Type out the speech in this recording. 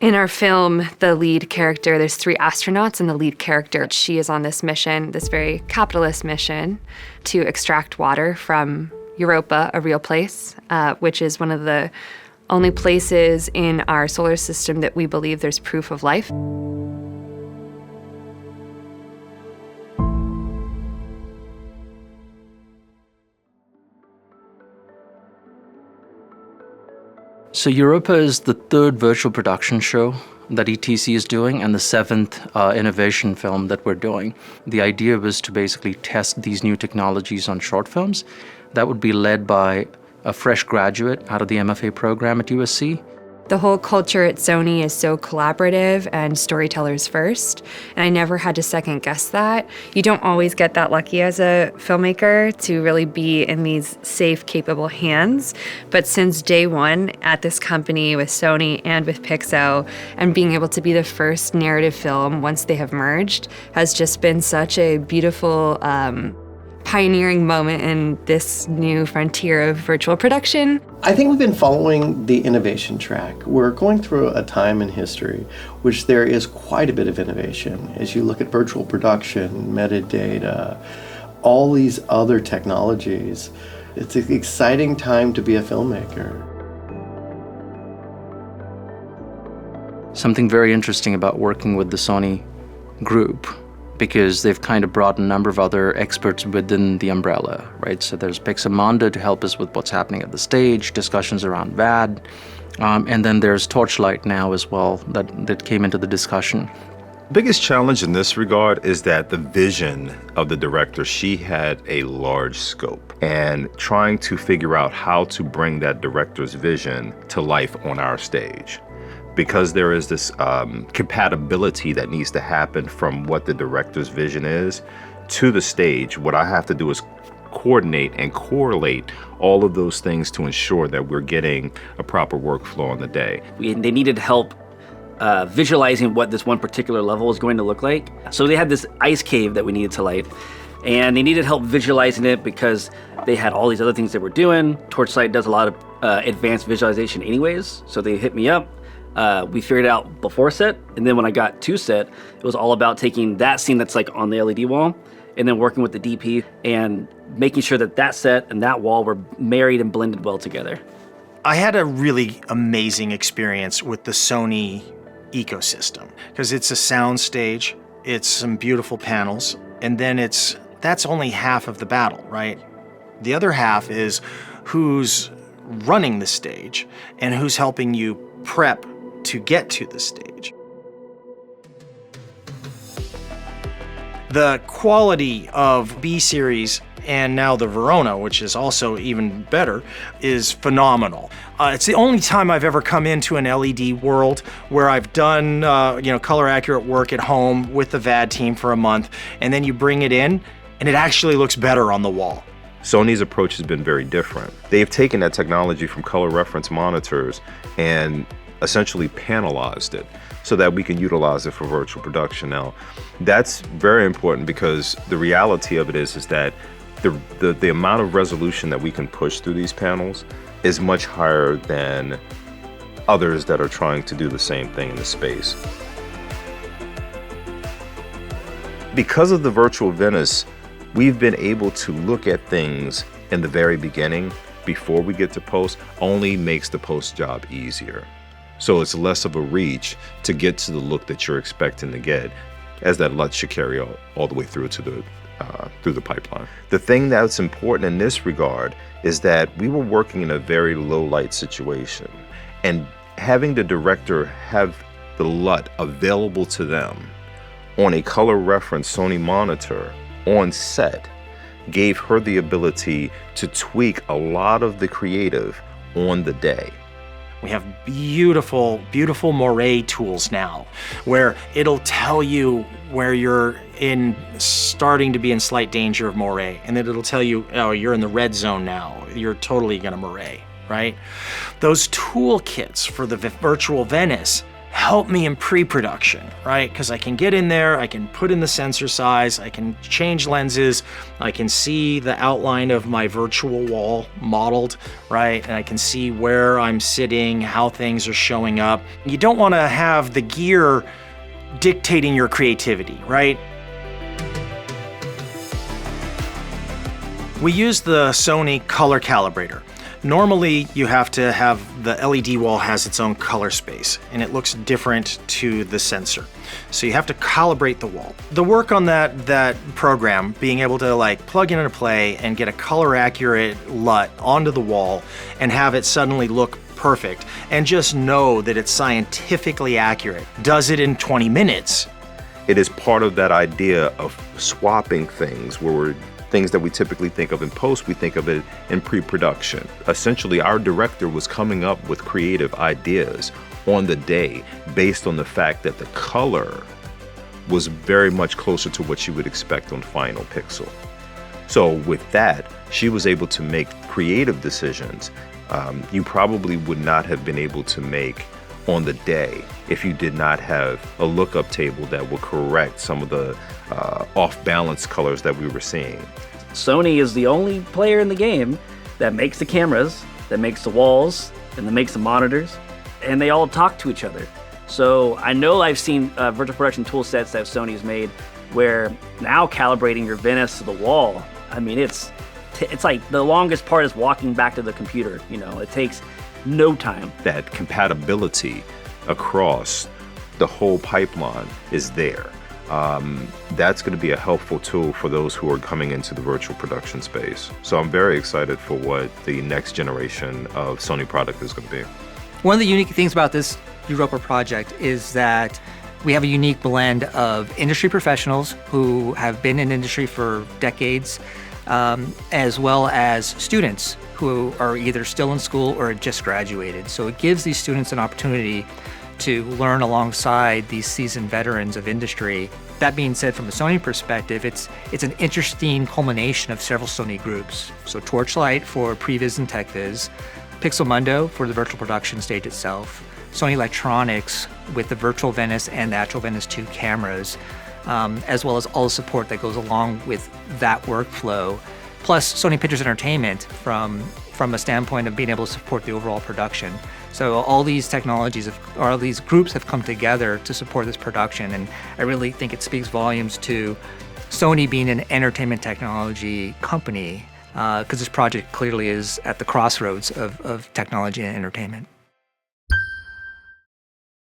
In our film, the lead character, there's 3 astronauts, and the lead character, she is on this mission, this very capitalist mission, to extract water from Europa, a real place, which is one of the only places in our solar system that we believe there's proof of life. So Europa is the 3rd virtual production show that ETC is doing and the 7th innovation film that we're doing. The idea was to basically test these new technologies on short films that would be led by a fresh graduate out of the MFA program at USC. The whole culture at Sony is so collaborative and storytellers first, and I never had to second guess that. You don't always get that lucky as a filmmaker to really be in these safe, capable hands, but since day one at this company with Sony and with Pixo, and being able to be the first narrative film once they have merged has just been such a beautiful pioneering moment in this new frontier of virtual production. I think we've been following the innovation track. We're going through a time in history which there is quite a bit of innovation. As you look at virtual production, metadata, all these other technologies, it's an exciting time to be a filmmaker. Something very interesting about working with the Sony group, because they've kind of brought a number of other experts within the umbrella, right? So there's Pixomondo to help us with what's happening at the stage, discussions around VAD, and then there's Torchlight now as well that came into the discussion. Biggest challenge in this regard is that the vision of the director, she had a large scope, and trying to figure out how to bring that director's vision to life on our stage. Because there is this compatibility that needs to happen from what the director's vision is to the stage, what I have to do is coordinate and correlate all of those things to ensure that we're getting a proper workflow on the day. They needed help visualizing what this one particular level was going to look like. So they had this ice cave that we needed to light, and they needed help visualizing it because they had all these other things they were doing. Torchlight does a lot of advanced visualization anyways, so they hit me up. We figured it out before set, and then when I got to set, it was all about taking that scene that's like on the LED wall, and then working with the DP and making sure that that set and that wall were married and blended well together. I had a really amazing experience with the Sony ecosystem, because it's a sound stage, it's some beautiful panels, and then that's only half of the battle, right? The other half is who's running the stage and who's helping you prep to get to the stage. The quality of B-Series and now the Verona, which is also even better, is phenomenal. It's the only time I've ever come into an LED world where I've done color accurate work at home with the VAD team for a month, and then you bring it in and it actually looks better on the wall. Sony's approach has been very different. They've taken that technology from color reference monitors and essentially panelized it so that we can utilize it for virtual production. Now, that's very important because the reality of it is that the amount of resolution that we can push through these panels is much higher than others that are trying to do the same thing in the space. Because of the virtual Venice, we've been able to look at things in the very beginning before we get to post. Only makes the post job easier. So it's less of a reach to get to the look that you're expecting to get, as that LUT should carry all the way through to the pipeline. The thing that's important in this regard is that we were working in a very low light situation, and having the director have the LUT available to them on a color reference Sony monitor on set gave her the ability to tweak a lot of the creative on the day. We have beautiful, beautiful moire tools now, where it'll tell you where you're starting to be in slight danger of moire, and then it'll tell you, oh, you're in the red zone now. You're totally gonna moire, right? Those toolkits for the virtual Venice help me in pre-production, right? Because I can get in there, I can put in the sensor size, I can change lenses, I can see the outline of my virtual wall modeled, right? And I can see where I'm sitting, how things are showing up. You don't want to have the gear dictating your creativity, right? We use the Sony color calibrator. Normally, you have to have the LED wall has its own color space, and it looks different to the sensor. So you have to calibrate the wall. The work on that program, being able to like plug in and play and get a color accurate LUT onto the wall and have it suddenly look perfect, and just know that it's scientifically accurate, does it in 20 minutes. It is part of that idea of swapping things where we're things that we typically think of in post, we think of it in pre-production. Essentially, our director was coming up with creative ideas on the day based on the fact that the color was very much closer to what you would expect on final pixel. So with that, she was able to make creative decisions you probably would not have been able to make on the day if you did not have a lookup table that will correct some of the off-balance colors that we were seeing. Sony is the only player in the game that makes the cameras, that makes the walls, and that makes the monitors, and they all talk to each other. So I know I've seen virtual production tool sets that Sony's made where now calibrating your Venice to the wall, I mean, it's like the longest part is walking back to the computer. You know, it takes no time. That compatibility across the whole pipeline is there. That's going to be a helpful tool for those who are coming into the virtual production space. So I'm very excited for what the next generation of Sony product is going to be. One of the unique things about this Europa project is that we have a unique blend of industry professionals who have been in industry for decades, as well as students who are either still in school or just graduated. So it gives these students an opportunity to learn alongside these seasoned veterans of industry. That being said, from a Sony perspective, it's an interesting culmination of several Sony groups. So Torchlight for Previs and TechViz, Pixomondo for the virtual production stage itself, Sony Electronics with the virtual Venice and the actual Venice 2 cameras, as well as all the support that goes along with that workflow, plus Sony Pictures Entertainment from a standpoint of being able to support the overall production. So all these technologies, all these groups have come together to support this production, and I really think it speaks volumes to Sony being an entertainment technology company, because this project clearly is at the crossroads of technology and entertainment.